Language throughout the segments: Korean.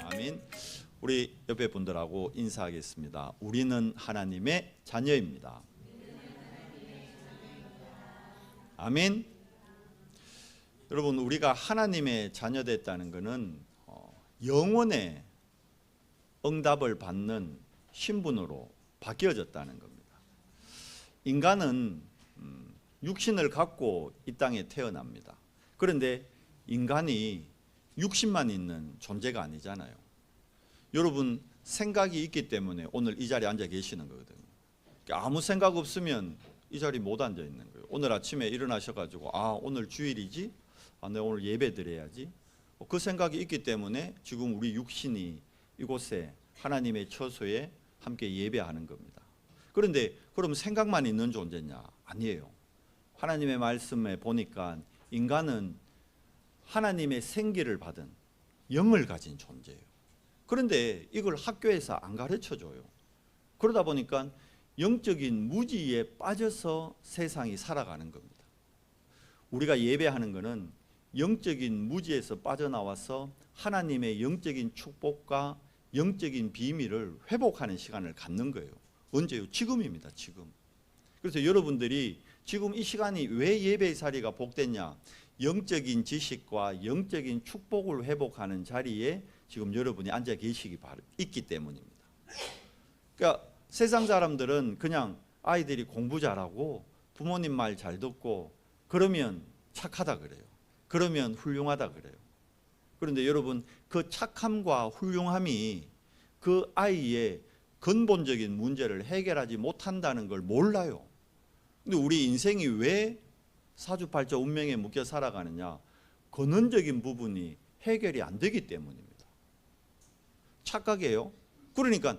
아멘. 우리 옆에 분들하고 인사하겠습니다. 우리는 하나님의 자녀입니다. 아멘. 여러분, 우리가 하나님의 자녀됐다는 것은 영원의 응답을 받는 신분으로 바뀌어졌다는 겁니다. 인간은 육신을 갖고 이 땅에 태어납니다. 그런데 인간이 육신만 있는 존재가 아니잖아요. 여러분, 생각이 있기 때문에 오늘 이 자리에 앉아 계시는 거거든요. 아무 생각 없으면 이 자리에 못 앉아 있는 거예요. 오늘 아침에 일어나셔가지고 오늘 주일이지? 내가 오늘 예배 드려야지? 그 생각이 있기 때문에 지금 우리 육신이 이곳에 하나님의 처소에 함께 예배하는 겁니다. 그런데 그럼 생각만 있는 존재냐? 아니에요. 하나님의 말씀에 보니까 인간은 하나님의 생기를 받은 영을 가진 존재예요. 그런데 이걸 학교에서 안 가르쳐줘요. 그러다 보니까 영적인 무지에 빠져서 세상이 살아가는 겁니다. 우리가 예배하는 것은 영적인 무지에서 빠져나와서 하나님의 영적인 축복과 영적인 비밀을 회복하는 시간을 갖는 거예요. 언제요? 지금입니다. 지금. 그래서 여러분들이 지금 이 시간이 왜 예배의 자리가 복됐냐? 영적인 지식과 영적인 축복을 회복하는 자리에 지금 여러분이 앉아 계시기 있기 때문입니다. 그러니까 세상 사람들은 그냥 아이들이 공부 잘하고 부모님 말 잘 듣고 그러면 착하다 그래요. 그러면 훌륭하다 그래요. 그런데 여러분, 그 착함과 훌륭함이 그 아이의 근본적인 문제를 해결하지 못한다는 걸 몰라요. 근데 우리 인생이 왜 사주팔자 운명에 묶여 살아가느냐? 근원적인 부분이 해결이 안 되기 때문입니다. 착각이에요. 그러니까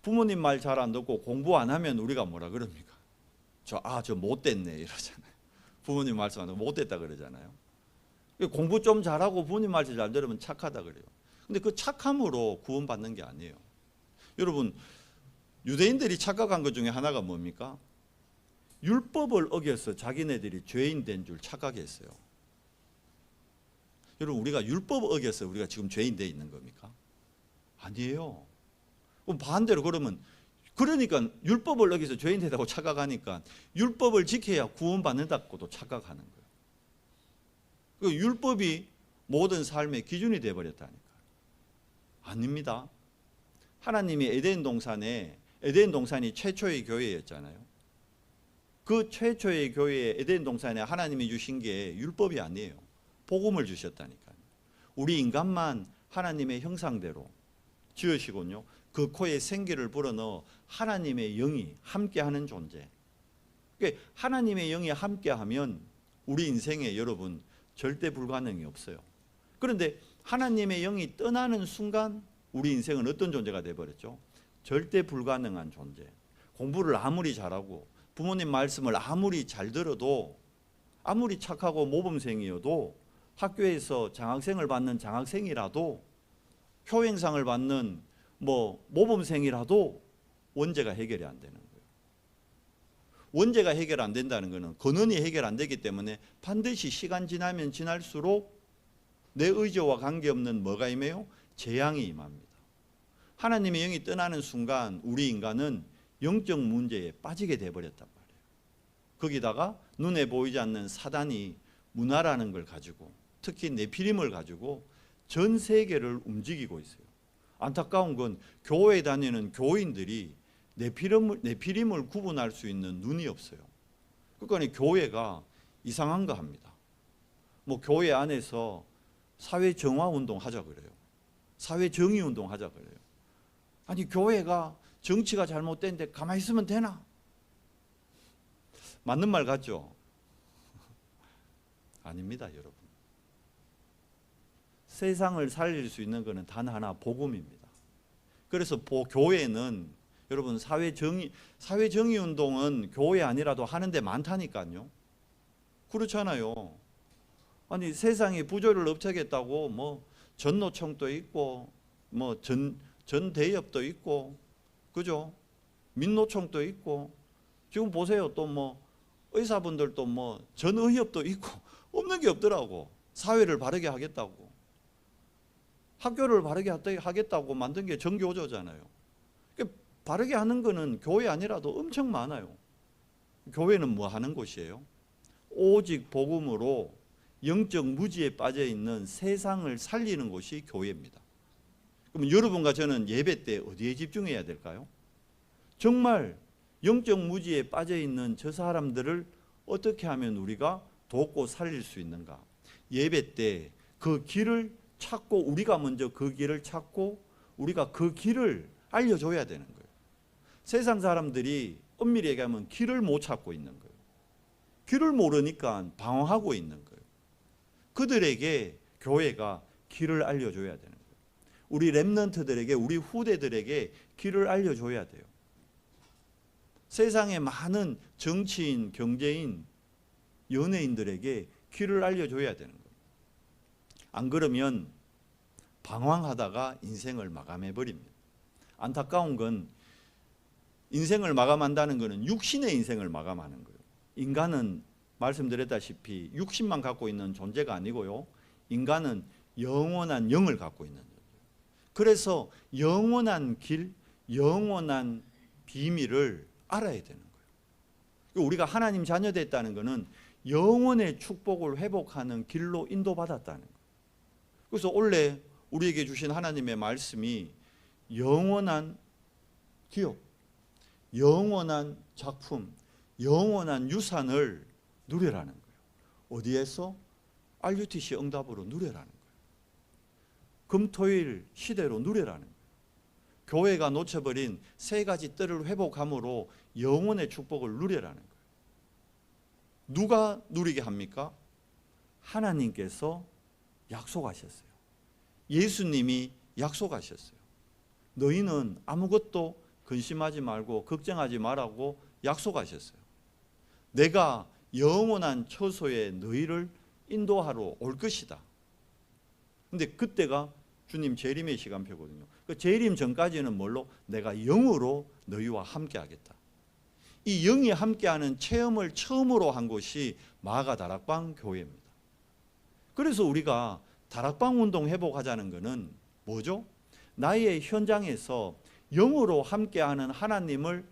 부모님 말 잘 안 듣고 공부 안 하면 우리가 뭐라 그럽니까? 저 못됐네 이러잖아요. 부모님 말씀 안 듣고 못됐다 그러잖아요. 공부 좀 잘하고 부모님 말씀 잘 들으면 착하다 그래요. 근데 그 착함으로 구원받는 게 아니에요. 여러분, 유대인들이 착각한 것 중에 하나가 뭡니까? 율법을 어겨서 자기네들이 죄인 된 줄 착각했어요. 여러분, 우리가 율법 어겨서 우리가 지금 죄인 돼 있는 겁니까? 아니에요. 그럼 반대로 그러니까 율법을 어겨서 죄인 되다고 착각하니까 율법을 지켜야 구원받는다고도 착각하는 거예요. 그 율법이 모든 삶의 기준이 되어버렸다니까요. 아닙니다. 하나님이 에덴 동산이 최초의 교회였잖아요. 그 최초의 교회에 에덴 동산에 하나님이 주신 게 율법이 아니에요. 복음을 주셨다니까요. 우리 인간만 하나님의 형상대로 지으시군요. 그 코에 생기를 불어넣어 하나님의 영이 함께하는 존재. 그러니까 하나님의 영이 함께하면 우리 인생에 여러분 절대 불가능이 없어요. 그런데 하나님의 영이 떠나는 순간 우리 인생은 어떤 존재가 되어버렸죠? 절대 불가능한 존재. 공부를 아무리 잘하고 부모님 말씀을 아무리 잘 들어도 아무리 착하고 모범생이어도 학교에서 장학생을 받는 장학생이라도 효행상을 받는 모범생이라도 원죄가 해결이 안 되는 거예요. 원죄가 해결 안 된다는 것은 근원이 해결 안 되기 때문에 반드시 시간 지나면 지날수록 내 의지와 관계없는 뭐가 임해요? 재앙이 임합니다. 하나님의 영이 떠나는 순간 우리 인간은 영적 문제에 빠지게 돼버렸단 말이에요. 거기다가 눈에 보이지 않는 사단이 문화라는 걸 가지고 특히 네피림을 가지고 전 세계를 움직이고 있어요. 안타까운 건 교회에 다니는 교인들이 네피림을 구분할 수 있는 눈이 없어요. 그러니까 교회가 이상한 거 합니다. 교회 안에서 사회정화운동 하자 그래요. 사회정의운동 하자 그래요. 아니, 교회가 정치가 잘못된데 가만히 있으면 되나? 맞는 말 같죠? 아닙니다, 여러분. 세상을 살릴 수 있는 것은 단 하나, 복음입니다. 그래서 교회는 여러분 사회정의 운동은 교회 아니라도 하는데 많다니까요. 그렇잖아요. 아니, 세상에 부조를 없애겠다고 전노총도 있고 전대협도 있고 그죠? 민노총도 있고 지금 보세요. 또 의사분들도 전의협도 있고 없는 게 없더라고. 사회를 바르게 하겠다고, 학교를 바르게 하겠다고 만든 게 정교조잖아요. 바르게 하는 거는 교회 아니라도 엄청 많아요. 교회는 뭐 하는 곳이에요? 오직 복음으로 영적 무지에 빠져 있는 세상을 살리는 곳이 교회입니다. 그럼 여러분과 저는 예배 때 어디에 집중해야 될까요? 정말 영적 무지에 빠져 있는 저 사람들을 어떻게 하면 우리가 돕고 살릴 수 있는가? 예배 때 그 길을 찾고, 우리가 먼저 그 길을 찾고 우리가 그 길을 알려줘야 되는 거예요. 세상 사람들이 엄밀히 얘기하면 길을 못 찾고 있는 거예요. 길을 모르니까 방황하고 있는 거예요. 그들에게 교회가 길을 알려줘야 되는 거예요. 우리 렘넌트들에게, 우리 후대들에게 길을 알려줘야 돼요. 세상에 많은 정치인, 경제인, 연예인들에게 길을 알려줘야 되는 거예요. 안 그러면 방황하다가 인생을 마감해 버립니다. 안타까운 건 인생을 마감한다는 것은 육신의 인생을 마감하는 거예요. 인간은 말씀드렸다시피 육신만 갖고 있는 존재가 아니고요, 인간은 영원한 영을 갖고 있는 존재예요. 그래서 영원한 길, 영원한 비밀을 알아야 되는 거예요. 우리가 하나님 자녀 됐다는 것은 영원의 축복을 회복하는 길로 인도받았다는 거예요. 그래서 원래 우리에게 주신 하나님의 말씀이 영원한 기업, 영원한 작품, 영원한 유산을 누려라는 거예요. 어디에서? RUTC 응답으로 누려라는 거예요. 금토일 시대로 누려라는 거예요. 교회가 놓쳐버린 세 가지 뜰을 회복함으로 영원의 축복을 누려라는 거예요. 누가 누리게 합니까? 하나님께서 약속하셨어요. 예수님이 약속하셨어요. 너희는 아무것도 근심하지 말고 걱정하지 말라고 약속하셨어요. 내가 영원한 처소에 너희를 인도하러 올 것이다. 근데 그때가 주님 재림의 시간표거든요. 그 재림 전까지는 뭘로? 내가 영으로 너희와 함께 하겠다. 이 영이 함께하는 체험을 처음으로 한 곳이 마가 다락방 교회입니다. 그래서 우리가 다락방 운동 회복하자는 것은 뭐죠? 나의 현장에서 영으로 함께하는 하나님을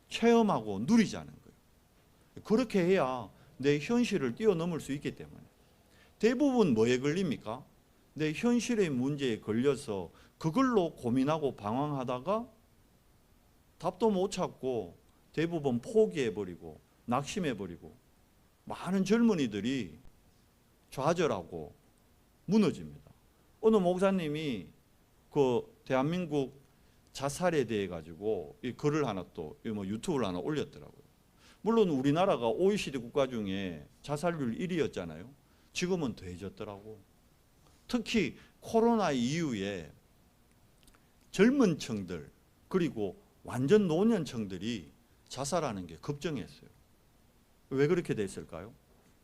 체험하고 누리자는 거예요. 그렇게 해야 내 현실을 뛰어넘을 수 있기 때문에. 대부분 뭐에 걸립니까? 내 현실의 문제에 걸려서 그걸로 고민하고 방황하다가 답도 못 찾고 대부분 포기해버리고 낙심해버리고 많은 젊은이들이 좌절하고 무너집니다. 어느 목사님이 그 대한민국 자살에 대해 가지고 이 글을 하나 또 뭐 유튜브를 하나 올렸더라고요. 물론 우리나라가 OECD 국가 중에 자살률 1위였잖아요. 지금은 더해졌더라고. 특히 코로나 이후에 젊은 층들 그리고 완전 노년층들이 자살하는 게 급증했어요. 왜 그렇게 됐을까요?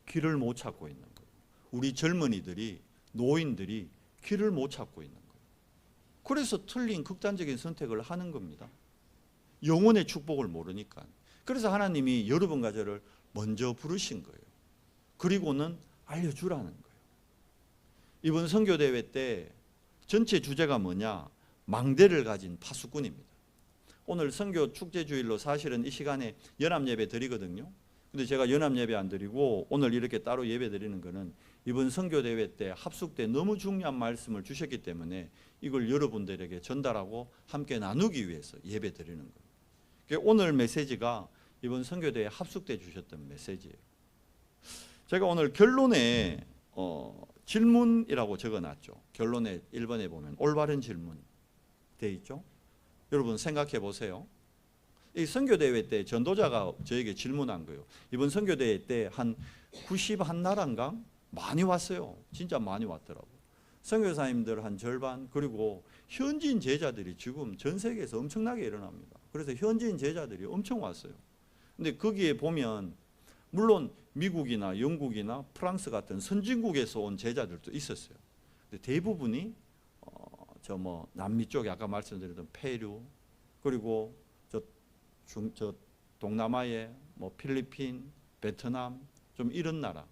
길을 못 찾고 있는 거예요. 우리 젊은이들이, 노인들이 길을 못 찾고 있는 거예요. 그래서 틀린 극단적인 선택을 하는 겁니다. 영혼의 축복을 모르니까. 그래서 하나님이 여러분과 저를 먼저 부르신 거예요. 그리고는 알려주라는 거예요. 이번 선교대회 때 전체 주제가 뭐냐? 망대를 가진 파수꾼입니다. 오늘 선교 축제주일로 사실은 이 시간에 연합예배 드리거든요. 근데 제가 연합예배 안 드리고 오늘 이렇게 따로 예배 드리는 거는 이번 선교대회 때 합숙 때 너무 중요한 말씀을 주셨기 때문에 이걸 여러분들에게 전달하고 함께 나누기 위해서 예배 드리는 거예요. 오늘 메시지가 이번 선교대회 합숙 때 주셨던 메시지예요. 제가 오늘 결론에 질문이라고 적어놨죠. 결론에 1번에 보면 올바른 질문 돼 있죠. 여러분 생각해 보세요. 이 선교대회 때 전도자가 저에게 질문한 거예요. 이번 선교대회 때 한 91나라인가 많이 왔어요. 진짜 많이 왔더라고요. 선교사님들 한 절반, 그리고 현지인 제자들이 지금 전 세계에서 엄청나게 일어납니다. 그래서 현지인 제자들이 엄청 왔어요. 근데 거기에 보면 물론 미국이나 영국이나 프랑스 같은 선진국에서 온 제자들도 있었어요. 근데 대부분이 저 뭐 남미 쪽에 아까 말씀드렸던 페루, 그리고 저 동남아의 뭐 필리핀, 베트남 좀 이런 나라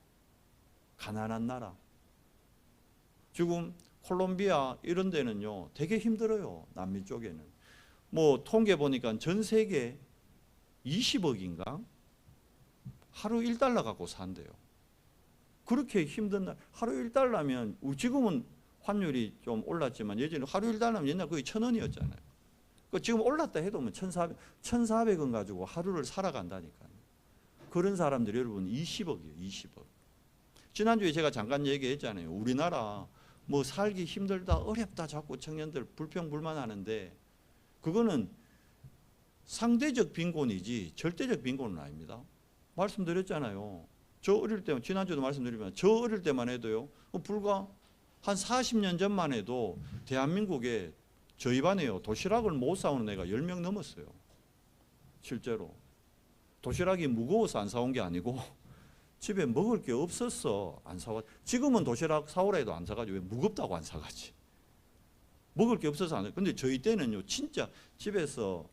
가난한 나라. 지금 콜롬비아 이런 데는요 되게 힘들어요. 남미 쪽에는. 뭐 통계 보니까 전 세계 20억인가 하루 1달러 갖고 산대요. 그렇게 힘든 날 하루 1달러면 지금은 환율이 좀 올랐지만 예전에 하루 1달러면 옛날 거의 1,000원이었잖아요. 지금 올랐다 해도 1,400원 가지고 하루를 살아간다니까요. 그런 사람들이 여러분 20억이에요. 20억. 지난주에 제가 잠깐 얘기했잖아요. 우리나라 뭐 살기 힘들다 어렵다 자꾸 청년들 불평불만하는데 그거는 상대적 빈곤이지 절대적 빈곤은 아닙니다. 말씀드렸잖아요. 저 어릴 때 지난주도 말씀드리면 저 어릴 때만 해도요. 불과 한 40년 전만 해도 대한민국에 저희 반에요. 도시락을 못 사오는 애가 10명 넘었어요. 실제로. 도시락이 무거워서 안 사온 게 아니고 집에 먹을 게 없었어 안 사와. 지금은 도시락 사오라 해도 안 사가지고 왜 무겁다고 안 사가지. 먹을 게 없어서 안 해. 근데 저희 때는요 진짜 집에서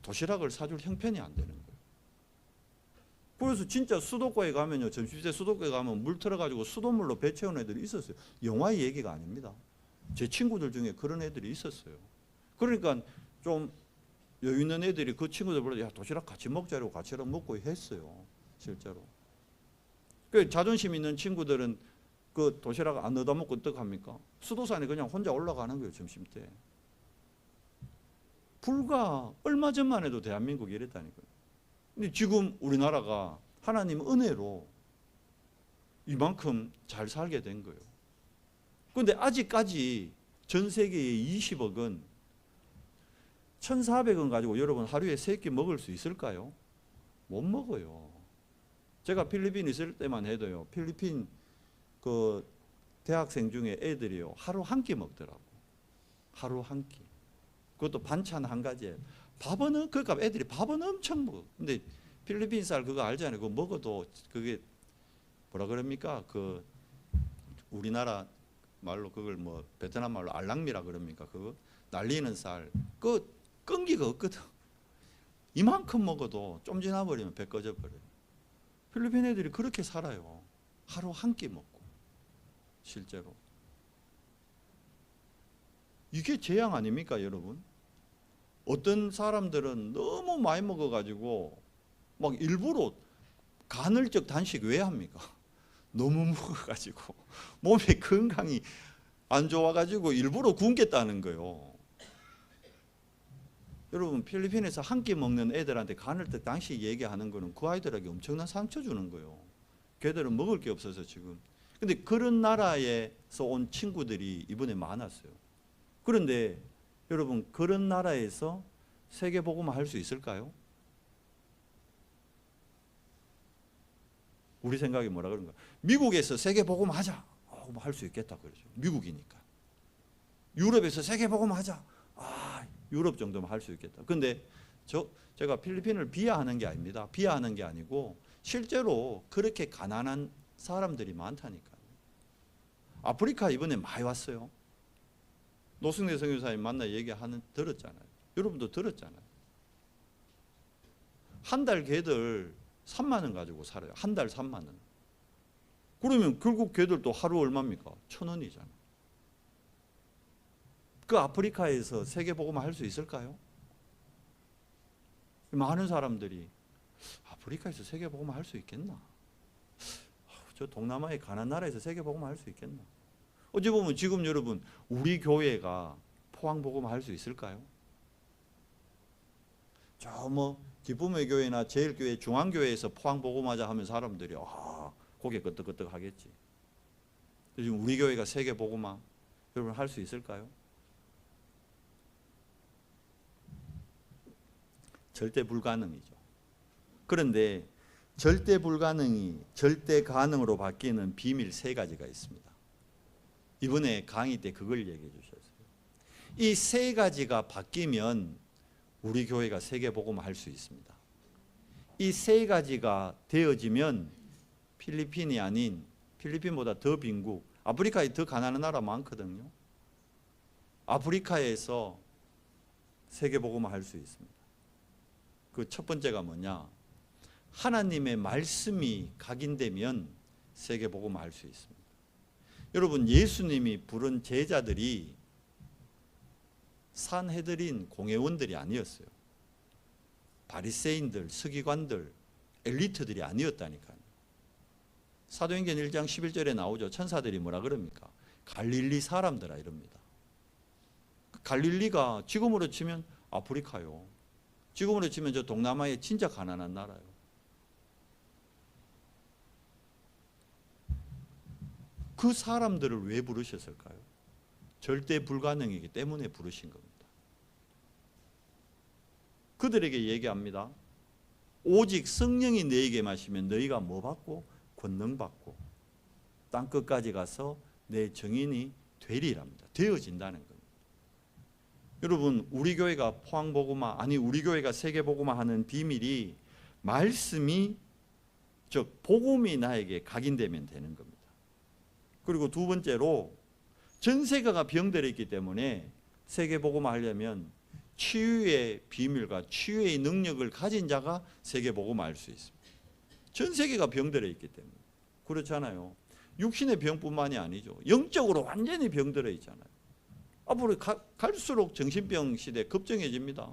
도시락을 사줄 형편이 안 되는 거예요. 그래서 진짜 수도가에 가면요 점심때 수도가에 가면 물 틀어가지고 수돗물로 배 채우는 애들이 있었어요. 영화의 얘기가 아닙니다. 제 친구들 중에 그런 애들이 있었어요. 그러니까 좀 여유 있는 애들이 그 친구들 보러 야 도시락 같이 먹자고 같이 먹고 했어요. 실제로. 그 자존심 있는 친구들은 그 도시락 안 얻어 먹고 어떡합니까? 수도산에 그냥 혼자 올라가는 거예요. 점심 때. 불과 얼마 전만 해도 대한민국이 이랬다니까요. 근데 지금 우리나라가 하나님 은혜로 이만큼 잘 살게 된 거예요. 그런데 아직까지 전 세계의 20억은 1,400원 가지고 여러분 하루에 3끼 먹을 수 있을까요? 못 먹어요. 제가 필리핀 있을 때만 해도요. 필리핀 그 대학생 중에 애들이요. 하루 한 끼 먹더라고. 하루 한 끼. 그것도 반찬 한 가지에. 밥은 그러니까 애들이 밥은 엄청 먹어. 근데 필리핀 쌀 그거 알잖아요. 그거 먹어도 그게 뭐라 그럽니까? 그 우리나라 말로 그걸 뭐 베트남 말로 알랑미라 그럽니까? 그거 날리는 쌀. 그 끈기가 없거든. 이만큼 먹어도 좀 지나버리면 배 꺼져 버려요. 필리핀 애들이 그렇게 살아요. 하루 한 끼 먹고. 실제로. 이게 재앙 아닙니까, 여러분? 어떤 사람들은 너무 많이 먹어가지고 막 일부러 간헐적 단식 왜 합니까? 너무 먹어가지고 몸에 건강이 안 좋아가지고 일부러 굶겠다는 거예요. 여러분 필리핀에서 한 끼 먹는 애들한테 간헐적 단식 얘기하는 거는 그 아이들에게 엄청난 상처 주는 거예요. 걔들은 먹을 게 없어서 지금. 근데 그런 나라에서 온 친구들이 이번에 많았어요. 그런데 여러분 그런 나라에서 세계복음화 할 수 있을까요? 우리 생각이 뭐라 그런가? 미국에서 세계복음화 하자. 할 수 있겠다 그러죠. 미국이니까. 유럽에서 세계복음화 하자. 유럽 정도면 할 수 있겠다. 근데 제가 필리핀을 비하하는 게 아닙니다. 비하하는 게 아니고 실제로 그렇게 가난한 사람들이 많다니까요. 아프리카 이번에 많이 왔어요. 노승래 선교사님 만나 얘기하는 들었잖아요. 여러분도 들었잖아요. 한 달 걔들 3만 원 가지고 살아요. 한 달 3만 원. 그러면 결국 걔들도 하루 얼마입니까? 1,000원이잖아요. 그 아프리카에서 세계복음화 할 수 있을까요? 많은 사람들이 아프리카에서 세계복음화 할 수 있겠나? 저 동남아의 가난한 나라에서 세계복음화 할 수 있겠나? 어찌 보면 지금 여러분 우리 교회가 포항복음화 할 수 있을까요? 저 뭐 기쁨의 교회나 제일교회 중앙교회에서 포항복음하자 하면 사람들이 고개 끄덕끄덕 하겠지. 지금 우리 교회가 세계복음화 여러분 할 수 있을까요? 절대 불가능이죠. 그런데 절대 불가능이 절대 가능으로 바뀌는 비밀 3가지가 있습니다. 이번에 강의 때 그걸 얘기해 주셨어요. 이 3가지가 바뀌면 우리 교회가 세계복음화 할 수 있습니다. 이 3가지가 되어지면 필리핀이 아닌 필리핀보다 더 빈국, 아프리카에 더 가난한 나라 많거든요. 아프리카에서 세계복음화 할 수 있습니다. 그 첫 번째가 뭐냐? 하나님의 말씀이 각인되면 세계복음을 할 수 있습니다. 여러분, 예수님이 부른 제자들이 산헤드린 공회원들이 아니었어요. 바리새인들, 서기관들, 엘리트들이 아니었다니까요. 사도행전 1장 11절에 나오죠. 천사들이 뭐라 그럽니까? 갈릴리 사람들아 이럽니다. 갈릴리가 지금으로 치면 아프리카요. 지금으로 치면 저 동남아의 진짜 가난한 나라요. 그 사람들을 왜 부르셨을까요? 절대 불가능이기 때문에 부르신 겁니다. 그들에게 얘기합니다. 오직 성령이 너에게 마시면 너희가 뭐 받고? 권능 받고 땅 끝까지 가서 내 증인이 되리랍니다. 되어진다는 겁니다. 여러분, 우리 교회가 포항복음화, 아니 우리 교회가 세계복음화 하는 비밀이 말씀이, 즉 복음이 나에게 각인되면 되는 겁니다. 그리고 두 번째로 전 세계가 병들어 있기 때문에 세계복음화 하려면 치유의 비밀과 치유의 능력을 가진 자가 세계복음화 할 수 있습니다. 전 세계가 병들어 있기 때문에. 그렇잖아요. 육신의 병뿐만이 아니죠. 영적으로 완전히 병들어 있잖아요. 앞으로 갈수록 정신병 시대 급정해집니다.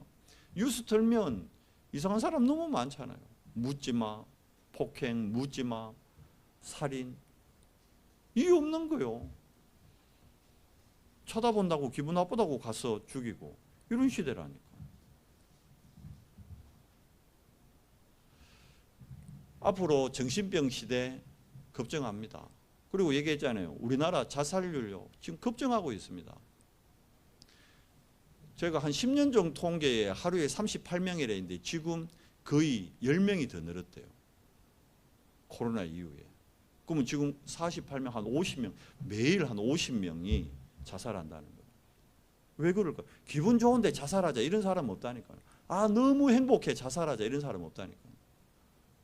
뉴스 틀면 이상한 사람 너무 많잖아요. 묻지마, 폭행, 묻지마, 살인. 이유 없는 거요. 쳐다본다고 기분 나쁘다고 가서 죽이고 이런 시대라니까. 앞으로 정신병 시대 급증합니다. 그리고 얘기했잖아요. 우리나라 자살률요 지금 급증하고 있습니다. 제가 한 10년 정도 통계에 하루에 38명이라 했는데 지금 거의 10명이 더 늘었대요. 코로나 이후에. 그러면 지금 48명, 한 50명, 매일 한 50명이 자살한다는 거예요. 왜 그럴까? 기분 좋은데 자살하자 이런 사람 없다니까요. 아, 너무 행복해 자살하자 이런 사람 없다니까요.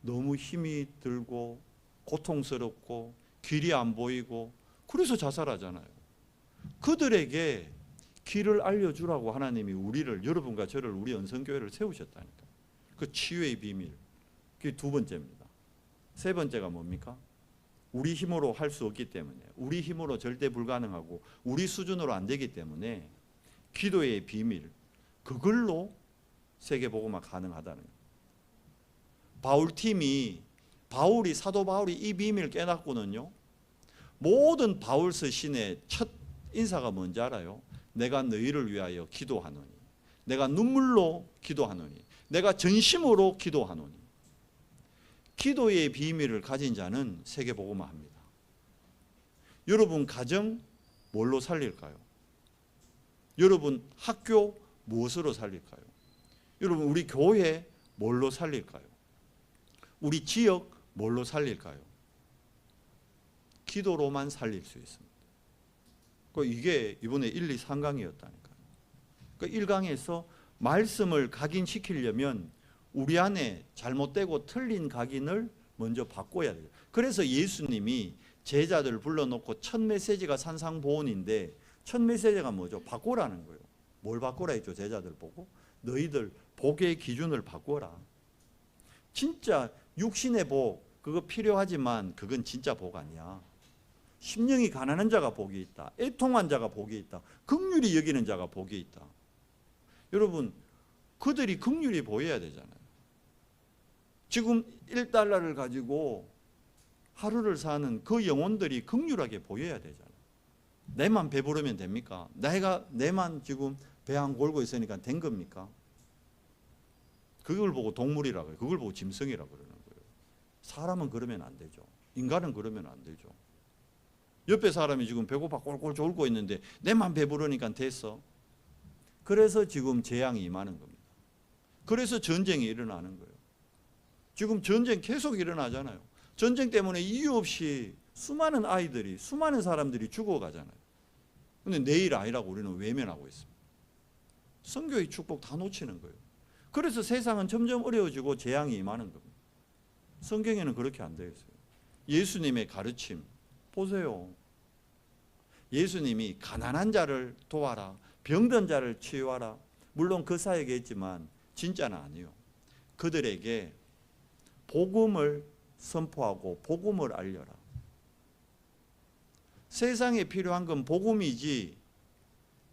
너무 힘이 들고 고통스럽고 길이 안 보이고 그래서 자살하잖아요. 그들에게 길을 알려주라고 하나님이 우리를, 여러분과 저를, 우리 언성교회를 세우셨다니까요. 그 치유의 비밀. 그게 두 번째입니다. 세 번째가 뭡니까? 우리 힘으로 할 수 없기 때문에, 우리 힘으로 절대 불가능하고 우리 수준으로 안 되기 때문에 기도의 비밀, 그걸로 세계복음화 가능하다는 거예요. 바울이, 사도 바울이 이 비밀을 깨닫고는요, 모든 바울 서신의 첫 인사가 뭔지 알아요? 내가 너희를 위하여 기도하노니, 내가 눈물로 기도하노니, 내가 전심으로 기도하노니. 기도의 비밀을 가진 자는 세계복음화합니다. 여러분 가정 뭘로 살릴까요? 여러분 학교 무엇으로 살릴까요? 여러분 우리 교회 뭘로 살릴까요? 우리 지역 뭘로 살릴까요? 기도로만 살릴 수 있습니다. 이게 이번에 1, 2, 3강이었다니까요. 1강에서 말씀을 각인시키려면 우리 안에 잘못되고 틀린 각인을 먼저 바꿔야 돼요. 그래서 예수님이 제자들을 불러놓고 첫 메시지가 산상보훈인데, 첫 메시지가 뭐죠? 바꾸라는 거예요. 뭘 바꾸라 했죠? 제자들 보고 너희들 복의 기준을 바꿔라. 진짜 육신의 복 그거 필요하지만 그건 진짜 복 아니야. 심령이 가난한 자가 복이 있다. 애통한 자가 복이 있다. 긍휼히 여기는 자가 복이 있다. 여러분 그들이 긍휼히 보여야 되잖아요. 지금 1달러를 가지고 하루를 사는 그 영혼들이 긍휼하게 보여야 되잖아요. 내만 배부르면 됩니까? 내만 지금 배 안 골고 있으니까 된 겁니까? 그걸 보고 동물이라고 해요. 그걸 보고 짐승이라고 그러는 거예요. 사람은 그러면 안 되죠. 인간은 그러면 안 되죠. 옆에 사람이 지금 배고파 꼴꼴 졸고 있는데 내만 배부르니까 됐어. 그래서 지금 재앙이 임하는 겁니다. 그래서 전쟁이 일어나는 거예요. 지금 전쟁 계속 일어나잖아요. 전쟁 때문에 이유 없이 수많은 아이들이, 수많은 사람들이 죽어가잖아요. 근데 내일 아니라고 우리는 외면하고 있습니다. 선교의 축복 다 놓치는 거예요. 그래서 세상은 점점 어려워지고 재앙이 임하는 겁니다. 성경에는 그렇게 안 되어 있어요. 예수님의 가르침 보세요. 예수님이 가난한 자를 도와라, 병든 자를 치유하라. 물론 그 사역에 있지만 진짜는 아니에요. 그들에게 복음을 선포하고 복음을 알려라. 세상에 필요한 건 복음이지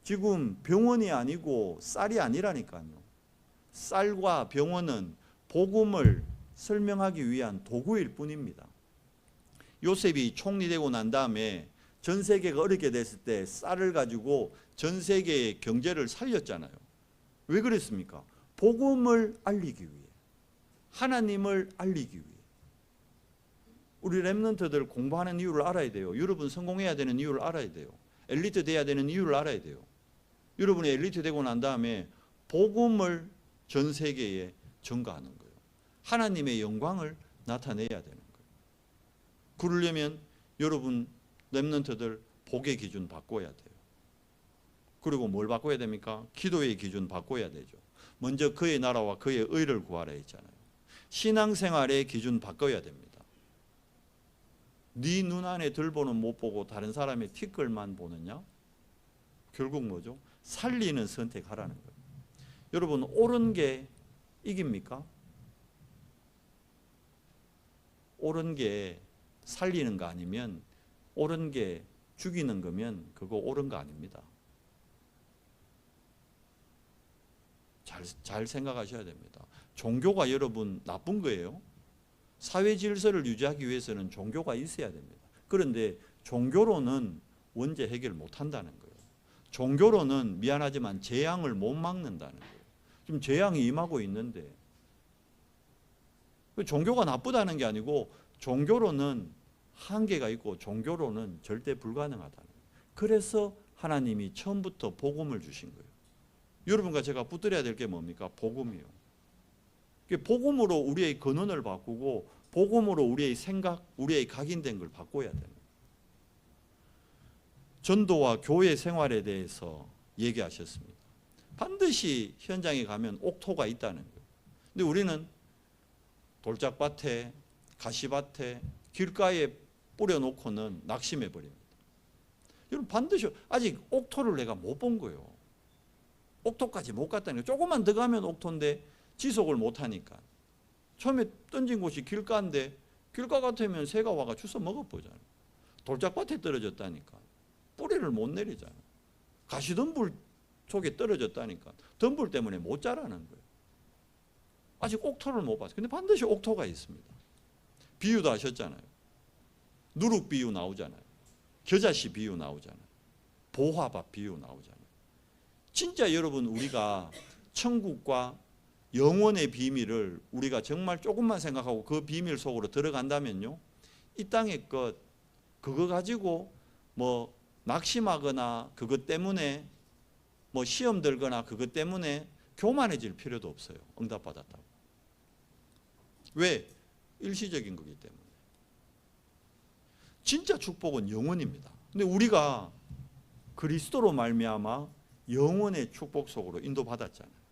지금 병원이 아니고 쌀이 아니라니까요. 쌀과 병원은 복음을 설명하기 위한 도구일 뿐입니다. 요셉이 총리되고 난 다음에 전 세계가 어렵게 됐을 때 쌀을 가지고 전 세계의 경제를 살렸잖아요. 왜 그랬습니까? 복음을 알리기 위해, 하나님을 알리기 위해. 우리 렘넌트들 공부하는 이유를 알아야 돼요. 여러분 성공해야 되는 이유를 알아야 돼요. 엘리트 돼야 되는 이유를 알아야 돼요. 여러분이 엘리트 되고 난 다음에 복음을 전 세계에 전가하는 거예요. 하나님의 영광을 나타내야 되는 거예요. 그러려면 여러분 렘넌트들 복의 기준 바꿔야 돼요. 그리고 뭘 바꿔야 됩니까? 기도의 기준 바꿔야 되죠. 먼저 그의 나라와 그의 의를 구하라 했잖아요. 신앙생활의 기준 바꿔야 됩니다. 네 눈 안에 들보는 못 보고 다른 사람의 티끌만 보느냐? 결국 뭐죠? 살리는 선택하라는 거예요. 여러분 옳은 게 이깁니까? 옳은 게 살리는 거 아니면 옳은 게 죽이는 거면 그거 옳은 거 아닙니다. 잘 생각하셔야 됩니다. 종교가 여러분 나쁜 거예요. 사회 질서를 유지하기 위해서는 종교가 있어야 됩니다. 그런데 종교로는 원죄 해결 못 한다는 거예요. 종교로는 미안하지만 재앙을 못 막는다는 거예요. 지금 재앙이 임하고 있는데 종교가 나쁘다는 게 아니고 종교로는 한계가 있고 종교로는 절대 불가능하다는 거예요. 그래서 하나님이 처음부터 복음을 주신 거예요. 여러분과 제가 붙들어야 될 게 뭡니까? 복음이요. 복음으로 우리의 근원을 바꾸고 복음으로 우리의 생각, 우리의 각인된 걸 바꿔야 되는 거예요. 전도와 교회 생활에 대해서 얘기하셨습니다. 반드시 현장에 가면 옥토가 있다는 거예요. 근데 우리는 돌짝밭에, 가시밭에, 길가에 뿌려놓고는 낙심해 버립니다. 여러분 반드시 아직 옥토를 내가 못 본 거예요. 옥토까지 못 갔다는 거예요. 조금만 더 가면 옥토인데 지속을 못 하니까. 처음에 던진 곳이 길가인데 길가 같으면 새가 와가 주워 먹어보잖아요. 돌짝밭에 떨어졌다니까. 뿌리를 못 내리잖아요. 가시덤불 속에 떨어졌다니까. 덤불 때문에 못 자라는 거예요. 아직 옥토를 못 봤어요. 근데 반드시 옥토가 있습니다. 비유도 하셨잖아요. 누룩 비유 나오잖아요. 겨자씨 비유 나오잖아요. 보화밥 비유 나오잖아요. 진짜 여러분 우리가 천국과 영원의 비밀을 우리가 정말 조금만 생각하고 그 비밀 속으로 들어간다면요. 이 땅의 것 그거 가지고 뭐 낙심하거나 그것 때문에 뭐 시험 들거나 그것 때문에 교만해질 필요도 없어요. 응답받았다고. 왜? 일시적인 거기 때문에. 진짜 축복은 영원입니다. 근데 우리가 그리스도로 말미암아 영원의 축복 속으로 인도받았잖아요.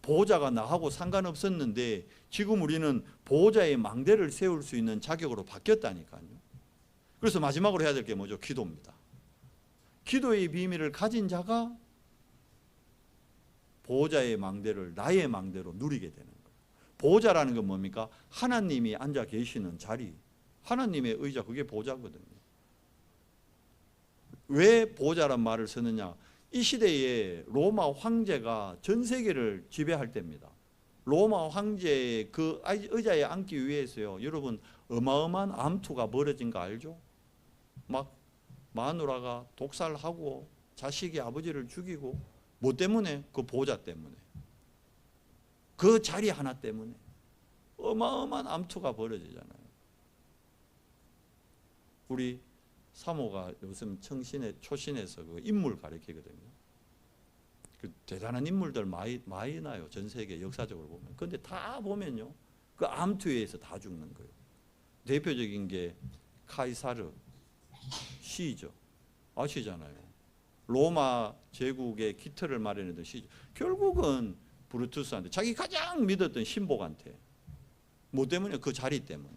보호자가 나하고 상관없었는데 지금 우리는 보호자의 망대를 세울 수 있는 자격으로 바뀌었다니까요. 그래서 마지막으로 해야 될 게 뭐죠? 기도입니다. 기도의 비밀을 가진 자가 보호자의 망대를 나의 망대로 누리게 되는 거예요. 보호자라는 건 뭡니까? 하나님이 앉아 계시는 자리, 하나님의 의자, 그게 보호자거든요. 왜 보호자란 말을 쓰느냐? 이 시대에 로마 황제가 전 세계를 지배할 때입니다. 로마 황제의 그 의자에 앉기 위해서요. 여러분 어마어마한 암투가 벌어진 거 알죠? 막 마누라가 독살하고 자식이 아버지를 죽이고 뭐 때문에? 그 보호자 때문에. 그 자리 하나 때문에 어마어마한 암투가 벌어지잖아요. 우리 사모가 요즘 초신에서 그 인물 가르치거든요. 그 대단한 인물들 많이 나요. 전 세계 역사적으로 보면. 그런데 다 보면요. 그 암투에 의해서 다 죽는 거예요. 대표적인 게 카이사르 시죠. 아시잖아요. 로마 제국의 기틀을 마련했던 시죠. 결국은 브루투스한테 자기 가장 믿었던 신복한테. 뭐 때문에? 그 자리 때문에.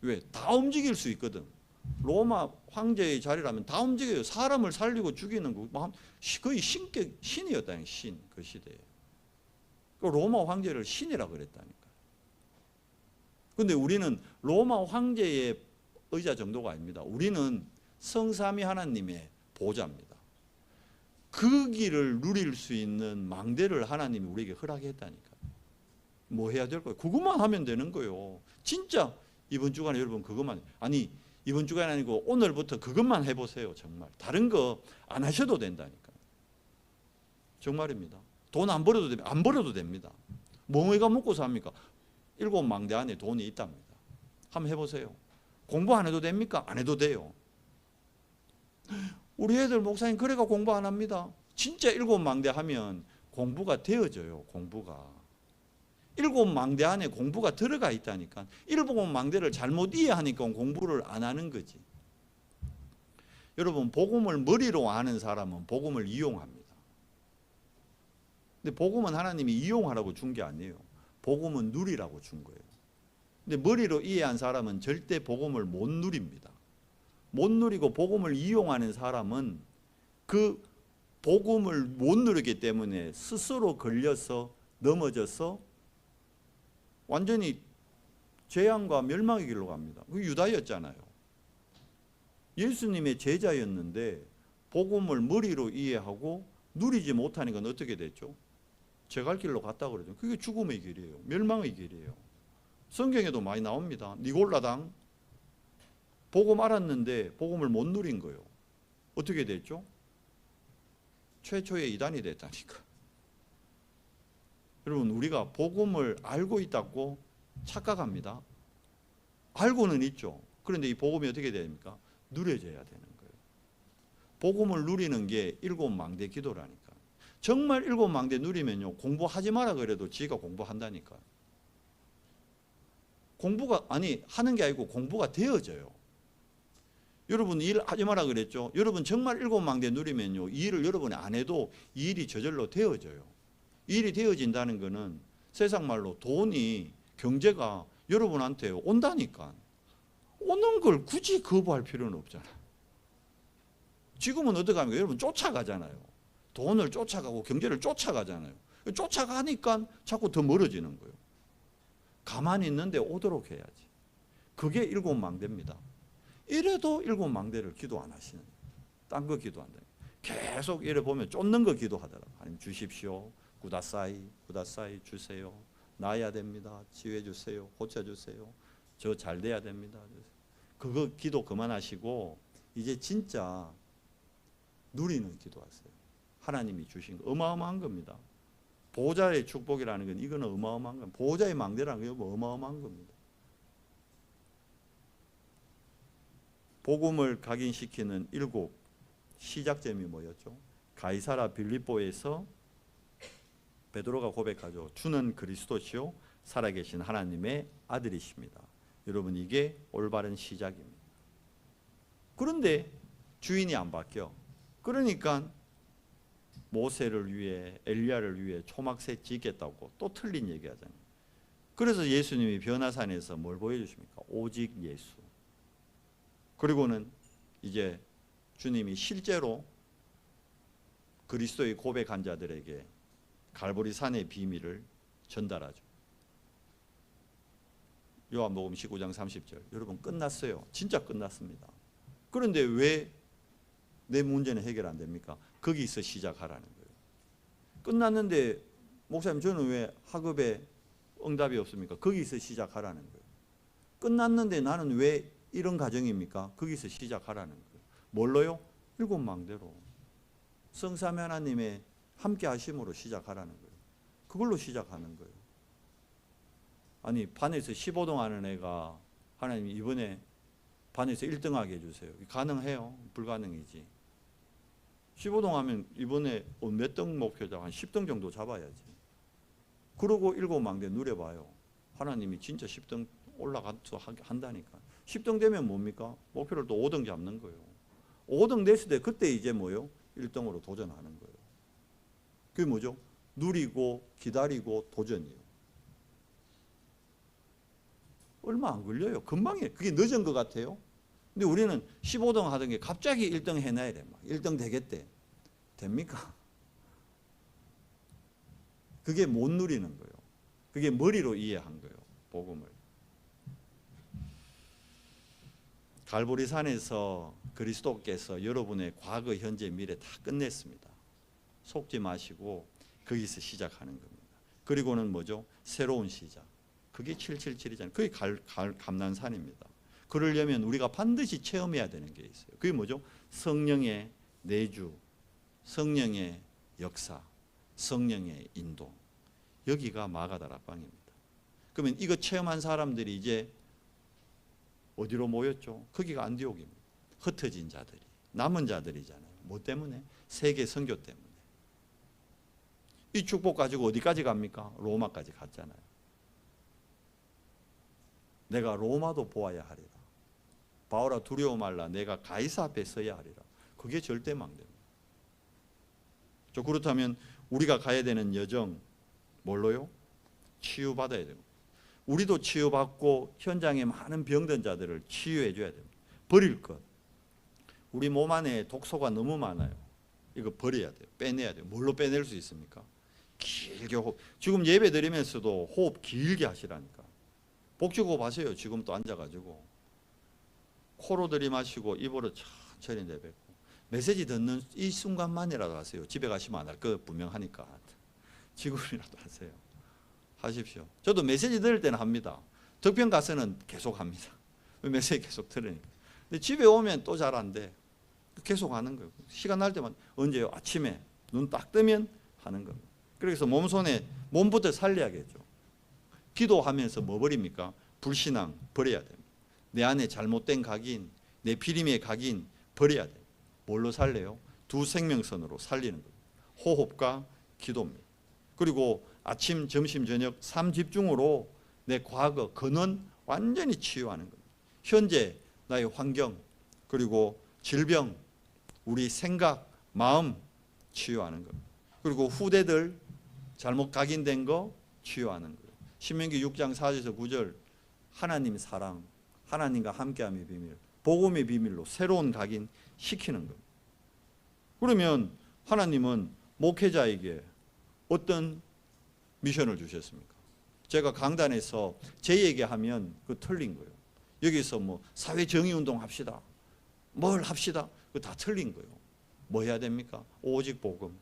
왜? 다 움직일 수 있거든. 로마 황제의 자리라면 다 움직여요. 사람을 살리고 죽이는 거 거의 신이었다는 신, 그 시대에. 로마 황제를 신이라 그랬다니까. 근데 우리는 로마 황제의 의자 정도가 아닙니다. 우리는 성삼위 하나님의 보좌입니다. 그 길을 누릴 수 있는 망대를 하나님이 우리에게 허락했다니까. 뭐 해야 될 거예요? 그것만 하면 되는 거예요. 진짜 이번 주간에 여러분 그것만, 아니 이번 주간이 아니고 오늘부터 그것만 해보세요. 정말 다른 거 안 하셔도 된다니까. 정말입니다. 돈 안 벌어도 됩니다. 안 벌어도 됩니다. 멍어가 먹고 삽니까? 7망대 안에 돈이 있답니다. 한번 해보세요. 공부 안 해도 됩니까? 안 해도 돼요. 우리 애들 목사님 그래가 공부 안 합니다. 진짜 7망대 하면 공부가 되어져요. 공부가 7망대 안에 공부가 들어가 있다니까. 7망대를 잘못 이해하니까 공부를 안 하는 거지. 여러분 복음을 머리로 아는 사람은 복음을 이용합니다. 근데 복음은 하나님이 이용하라고 준 게 아니에요. 복음은 누리라고 준 거예요. 근데 머리로 이해한 사람은 절대 복음을 못 누립니다. 못 누리고 복음을 이용하는 사람은 그 복음을 못 누리기 때문에 스스로 걸려서 넘어져서 완전히 재앙과 멸망의 길로 갑니다. 그 유다였잖아요. 예수님의 제자였는데 복음을 머리로 이해하고 누리지 못하니까 어떻게 됐죠? 제갈 길로 갔다 그러죠. 그게 죽음의 길이에요. 멸망의 길이에요. 성경에도 많이 나옵니다. 니골라당 복음 알았는데 복음을 못 누린 거예요. 어떻게 됐죠? 최초의 이단이 됐다니까. 여러분 우리가 복음을 알고 있다고 착각합니다. 알고는 있죠. 그런데 이 복음이 어떻게 됩니까? 누려져야 되는 거예요. 복음을 누리는 게 7망대 기도라니까. 정말 7망대 누리면요 공부하지 마라 그래도 지가 공부한다니까. 공부가 아니 하는 게 아니고 공부가 되어져요. 여러분 일 하지 마라 그랬죠. 여러분 정말 7망대 누리면요 이 일을 여러분이 안 해도 이 일이 저절로 되어져요. 이 일이 되어진다는 것은 세상 말로 돈이 경제가 여러분한테 온다니까. 오는 걸 굳이 거부할 필요는 없잖아요. 지금은 어떻게 합니까? 여러분 쫓아가잖아요. 돈을 쫓아가고 경제를 쫓아가잖아요. 쫓아가니까 자꾸 더 멀어지는 거예요. 가만히 있는데 오도록 해야지. 그게 7망대입니다. 이래도 7망대를 기도 안 하시는 거예요. 딴 거 기도한다. 계속 이래 보면 쫓는 거 기도하더라고요. 하나님 주십시오. 구다사이 주세요. 나아야 됩니다. 치유해 주세요. 고쳐주세요. 저 잘 돼야 됩니다. 그거 기도 그만하시고 이제 진짜 누리는 기도하세요. 하나님이 주신 거 어마어마한 겁니다. 보호자의 축복이라는 건 이거는 어마어마한 겁니다. 보호자의 망대라는 건 어마어마한 겁니다. 복음을 각인시키는 7 시작점이 뭐였죠? 가이사라 빌립보에서 베드로가 고백하죠. 주는 그리스도시요 살아계신 하나님의 아들이십니다. 여러분 이게 올바른 시작입니다. 그런데 주인이 안 바뀌어. 그러니까 모세를 위해 엘리야를 위해 초막새 짓겠다고 또 틀린 얘기하잖아요. 그래서 예수님이 변화산에서 뭘 보여주십니까? 오직 예수. 그리고는 이제 주님이 실제로 그리스도의 고백한 자들에게 갈보리 산의 비밀을 전달하죠. 요한복음 19장 30절. 여러분 끝났어요. 진짜 끝났습니다. 그런데 왜 내 문제는 해결 안 됩니까? 거기서 시작하라는 거예요. 끝났는데 목사님 저는 왜 학업에 응답이 없습니까? 거기서 시작하라는 거예요. 끝났는데 나는 왜 이런 가정입니까? 거기서 시작하라는 거예요. 뭘로요? 7망대로. 성삼위 하나님의 함께 하심으로 시작하라는 거예요. 그걸로 시작하는 거예요. 아니 반에서 15등 하는 애가 하나님 이번에 반에서 1등하게 해주세요. 가능해요? 불가능이지. 15등 하면 이번에 몇 등 목표자? 한 10등 정도 잡아야지. 그러고 7망대 누려봐요. 하나님이 진짜 10등 올라가서 한다니까. 10등 되면 뭡니까? 목표를 또 5등 잡는 거예요. 5등 됐을 때 그때 이제 뭐요? 1등으로 도전하는 거예요. 그게 뭐죠? 누리고 기다리고 도전이에요. 얼마 안 걸려요. 금방 해. 그게 늦은 것 같아요. 근데 우리는 15등 하던 게 갑자기 1등 해놔야 돼. 막 1등 되겠대. 됩니까? 그게 못 누리는 거예요. 그게 머리로 이해한 거예요. 복음을. 갈보리산에서 그리스도께서 여러분의 과거, 현재, 미래 다 끝냈습니다. 속지 마시고 거기서 시작하는 겁니다. 그리고는 뭐죠? 새로운 시작. 그게 777이잖아요. 그게 감난산입니다. 그러려면 우리가 반드시 체험해야 되는 게 있어요. 그게 뭐죠? 성령의 내주, 성령의 역사, 성령의 인도. 여기가 마가다락방입니다. 그러면 이거 체험한 사람들이 이제 어디로 모였죠? 거기가 안디옥입니다. 흩어진 자들이, 남은 자들이잖아요. 뭐 때문에? 세계 선교 때문에. 이 축복 가지고 어디까지 갑니까? 로마까지 갔잖아요. 내가 로마도 보아야 하리라. 바오라 두려워 말라. 내가 가이사 앞에 서야 하리라. 그게 절대망대입니다. 그렇다면 우리가 가야 되는 여정 뭘로요? 치유받아야 됩니다. 우리도 치유받고 현장에 많은 병든 자들을 치유해 줘야 됩니다. 버릴 것. 우리 몸 안에 독소가 너무 많아요. 이거 버려야 돼요. 빼내야 돼요. 뭘로 빼낼 수 있습니까? 길게 호흡. 지금 예배 드리면서도 호흡 길게 하시라니까. 복식호흡 하세요. 지금 또 앉아가지고. 코로 들이마시고 입으로 천천히 내뱉고. 메시지 듣는 이 순간만이라도 하세요. 집에 가시면 안 할 거 분명하니까. 지금이라도 하세요. 하십시오. 저도 메시지 들을 때는 합니다. 덕평 가서는 계속 합니다. 메시지 계속 들으니까. 근데 집에 오면 또 잘 안 돼. 계속 하는 거예요. 시간 날 때만. 언제요? 아침에 눈 딱 뜨면 하는 겁니다. 그래서 몸부터 살려야겠죠. 기도하면서 뭐 버립니까? 불신앙 버려야 됩니다. 내 안에 잘못된 각인, 내 피림의 각인 버려야 돼요. 뭘로 살려요? 두 생명선으로 살리는 겁니다. 호흡과 기도입니다. 그리고 아침, 점심, 저녁 3집중으로 내 과거, 근원 완전히 치유하는 겁니다. 현재 나의 환경, 그리고 질병, 우리 생각, 마음 치유하는 겁니다. 그리고 후대들 잘못 각인된 거 치유하는 거예요. 신명기 6장 4절에서 9절 하나님 사랑, 하나님과 함께함의 비밀, 복음의 비밀로 새로운 각인 시키는 겁니다. 그러면 하나님은 목회자에게 어떤 미션을 주셨습니까? 제가 강단에서 제 얘기하면 그 틀린 거예요. 여기서 뭐 사회정의운동 합시다. 뭘 합시다. 그거 다 틀린 거예요. 뭐 해야 됩니까? 오직 복음,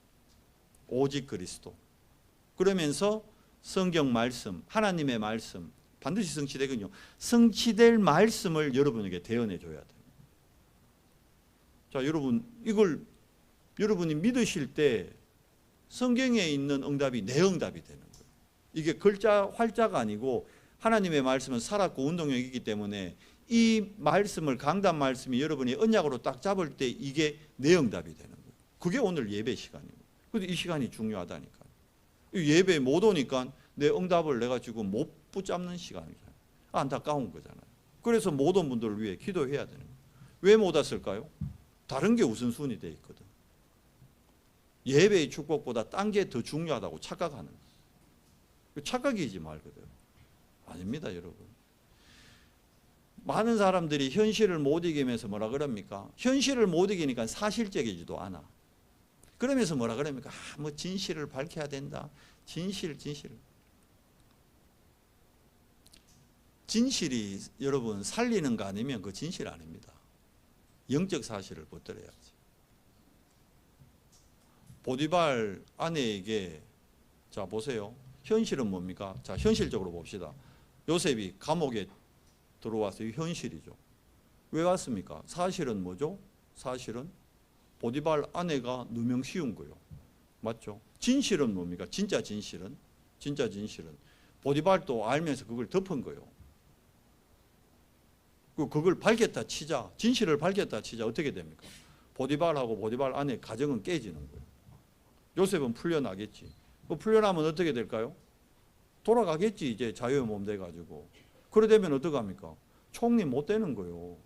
오직 그리스도. 그러면서 성경 말씀, 하나님의 말씀 반드시 성취되거든요. 성취될 말씀을 여러분에게 대언해 줘야 돼요. 자, 여러분 이걸 여러분이 믿으실 때 성경에 있는 응답이 내 응답이 되는 거예요. 이게 글자 활자가 아니고 하나님의 말씀은 살았고 운동력이기 때문에 이 말씀을 강단 말씀이 여러분이 언약으로 딱 잡을 때 이게 내 응답이 되는 거예요. 그게 오늘 예배 시간이에요. 그래서 이 시간이 중요하다니까. 예배에 못 오니까 내 응답을 내가 지금 못 붙잡는 시간이잖아요. 안타까운 거잖아요. 그래서 모든 분들을 위해 기도해야 되는 거예요. 왜 못 왔을까요? 다른 게 우선순위 돼 있거든. 예배의 축복보다 딴 게 더 중요하다고 착각하는 거예요. 착각이지 말거든. 아닙니다, 여러분. 많은 사람들이 현실을 못 이기면서 뭐라 그럽니까? 현실을 못 이기니까 사실적이지도 않아. 그러면서 뭐라 그럽니까? 뭐 진실을 밝혀야 된다. 진실. 진실이 여러분 살리는 거 아니면 그 진실 아닙니다. 영적 사실을 붙들어야지. 보디발 아내에게 자 보세요. 현실은 뭡니까? 자 현실적으로 봅시다. 요셉이 감옥에 들어와서 현실이죠. 왜 왔습니까? 사실은 뭐죠? 사실은 보디발 아내가 누명 씌운 거예요. 맞죠? 진실은 뭡니까? 진짜 진실은 보디발도 알면서 그걸 덮은 거예요. 그걸 밝혔다 치자, 진실을 밝혔다 치자 어떻게 됩니까? 보디발하고 보디발 아내 가정은 깨지는 거예요. 요셉은 풀려나겠지. 풀려나면 어떻게 될까요? 돌아가겠지. 이제 자유의 몸 돼가지고. 그래 되면 어떡합니까? 총리 못 되는 거예요.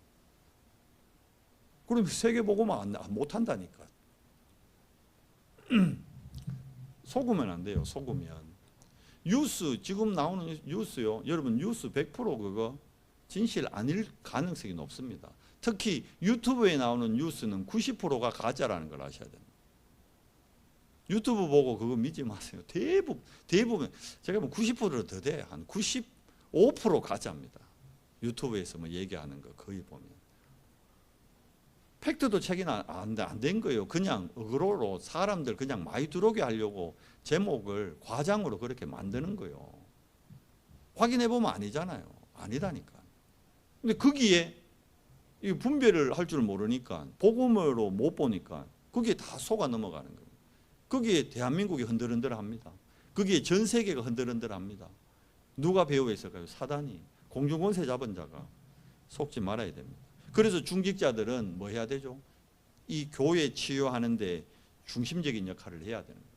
그럼 세계복음은 못한다니까. 속으면 안 돼요. 속으면. 뉴스 지금 나오는 뉴스요. 여러분 뉴스 100% 그거 진실 아닐 가능성이 높습니다. 특히 유튜브에 나오는 뉴스는 90%가 가짜라는 걸 아셔야 됩니다. 유튜브 보고 그거 믿지 마세요. 대부분 제가 뭐 90%로 더 돼. 한 95% 가짜입니다. 유튜브에서 뭐 얘기하는 거 거의 보면 팩트도 책이 안 된 거예요. 그냥 어그로로 사람들 그냥 많이 들어오게 하려고 제목을 과장으로 그렇게 만드는 거예요. 확인해 보면 아니잖아요. 아니다니까. 근데 거기에 이 분별을 할 줄 모르니까 복음으로 못 보니까 거기에 다 속아 넘어가는 거예요. 거기에 대한민국이 흔들흔들합니다. 거기에 전 세계가 흔들흔들합니다. 누가 배후에 있을까요? 사단이. 공중권세 잡은 자가. 속지 말아야 됩니다. 그래서 중직자들은 뭐 해야 되죠? 이 교회 치유하는데 중심적인 역할을 해야 되는 거예요.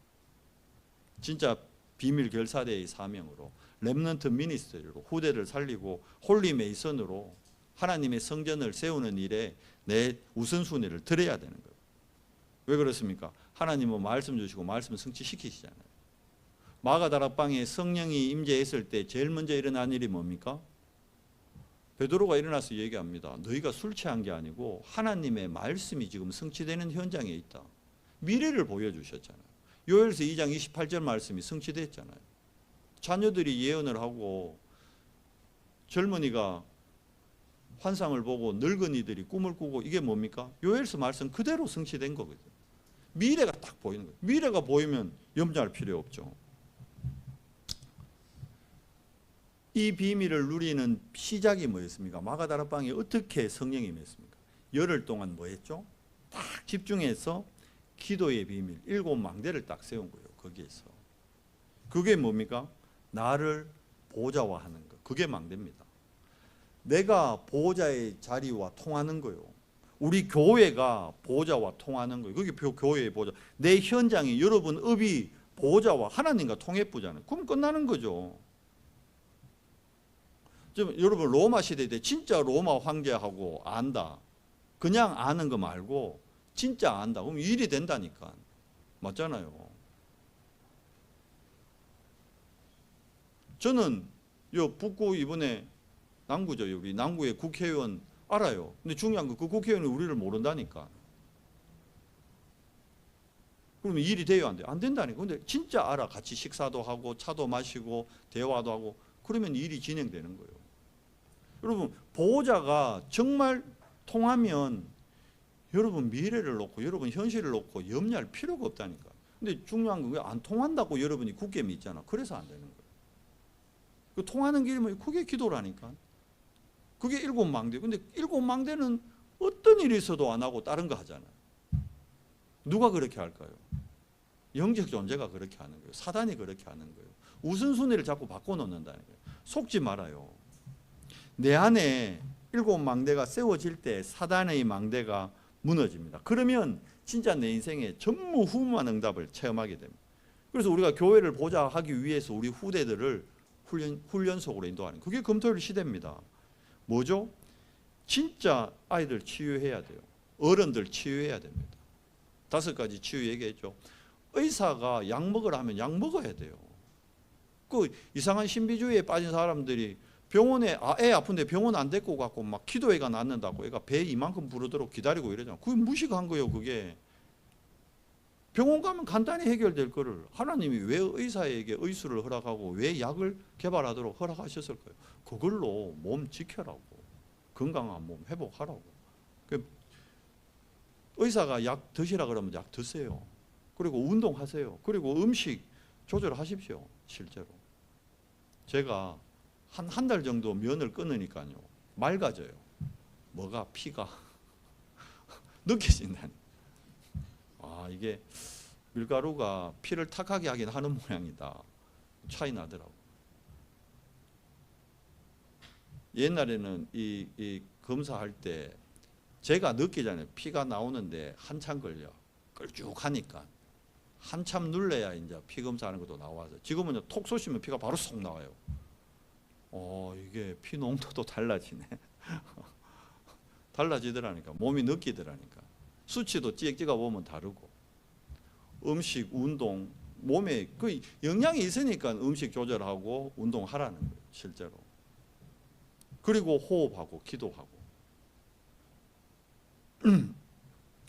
진짜 비밀 결사대의 사명으로 렘넌트 미니스트리로 후대를 살리고 홀리 메이선으로 하나님의 성전을 세우는 일에 내 우선순위를 들어야 되는 거예요. 왜 그렇습니까? 하나님은 말씀 주시고 말씀 성취시키시잖아요. 마가다락방에 성령이 임재했을 때 제일 먼저 일어난 일이 뭡니까? 베드로가 일어나서 얘기합니다. 너희가 술 취한 게 아니고 하나님의 말씀이 지금 성취되는 현장에 있다. 미래를 보여주셨잖아요. 요엘서 2장 28절 말씀이 성취됐잖아요. 자녀들이 예언을 하고 젊은이가 환상을 보고 늙은이들이 꿈을 꾸고 이게 뭡니까? 요엘서 말씀 그대로 성취된 거거든요. 미래가 딱 보이는 거예요. 미래가 보이면 염려할 필요 없죠. 이 비밀을 누리는 시작이 뭐였습니까? 마가다락방에 어떻게 성령이 임했습니까? 열흘 동안 뭐 했죠? 딱 집중해서 기도의 비밀, 7망대를 딱 세운 거예요. 거기에서. 그게 뭡니까? 나를 보호자화하는 거. 그게 망대입니다. 내가 보호자의 자리와 통하는 거예요. 우리 교회가 보호자와 통하는 거예요. 그게 교회의 보호자. 내 현장이 여러분 업이 보호자와 하나님과 통합부잖아요. 그럼 끝나는 거죠. 지금 여러분 로마 시대 때 진짜 로마 황제하고 안다. 그냥 아는 거 말고 진짜 안다. 그럼 일이 된다니까. 맞잖아요. 저는 요 북구 이번에 남구죠. 우리 남구의 국회의원 알아요. 근데 중요한 건 그 국회의원이 우리를 모른다니까. 그러면 일이 돼요, 안 돼요? 안 된다니까. 근데 진짜 알아. 같이 식사도 하고 차도 마시고 대화도 하고 그러면 일이 진행되는 거예요. 여러분 보호자가 정말 통하면 여러분 미래를 놓고 여러분 현실을 놓고 염려할 필요가 없다니까. 근데 중요한 건 왜 안 통한다고 여러분이 굳게 믿잖아. 그래서 안 되는 거예요. 그 통하는 길이 뭐 그게 기도라니까. 그게 7망대. 근데 7망대는 어떤 일이 있어도 안 하고 다른 거 하잖아요. 누가 그렇게 할까요? 영적 존재가 그렇게 하는 거예요. 사단이 그렇게 하는 거예요. 우선순위를 자꾸 바꿔놓는다는 거예요. 속지 말아요. 내 안에 7망대가 세워질 때 사단의 망대가 무너집니다. 그러면 진짜 내 인생에 전무후무한 응답을 체험하게 됩니다. 그래서 우리가 교회를 보좌하기 위해서 우리 후대들을 훈련 속으로 인도하는 그게 금토일 시대입니다. 뭐죠? 진짜 아이들 치유해야 돼요. 어른들 치유해야 됩니다. 5가지 치유 얘기했죠. 의사가 약 먹으라 하면 약 먹어야 돼요. 그 이상한 신비주의에 빠진 사람들이 병원에 애 아픈데 병원 안 데리고 가고 막 기도회가 낫는다고 애가 배 이만큼 부르도록 기다리고 이러잖아. 그게 무식한 거예요. 그게 병원 가면 간단히 해결될 거를 하나님이 왜 의사에게 의술을 허락하고 왜 약을 개발하도록 허락하셨을까요? 그걸로 몸 지켜라고, 건강한 몸 회복하라고. 의사가 약 드시라 그러면 약 드세요. 그리고 운동하세요. 그리고 음식 조절하십시오. 실제로 제가 한 달 정도 면을 끊으니까요 맑아져요. 뭐가 피가 느껴진다니. 아 이게 밀가루가 피를 탁하게 하긴 하는 모양이다. 차이 나더라고. 옛날에는 이 검사할 때 제가 느끼잖아요. 피가 나오는데 한참 걸려. 끌쭉하니까 한참 눌러야 이제 피 검사하는 것도 나와서 지금은 톡 쏘시면 피가 바로 쏙 나와요. 이게 피 농도도 달라지네. 달라지더라니까. 몸이 느끼더라니까. 수치도 찍어 보면 다르고. 음식, 운동, 몸에 그 영양이 있으니까 음식 조절하고 운동하라는 거예요. 실제로. 그리고 호흡하고 기도하고.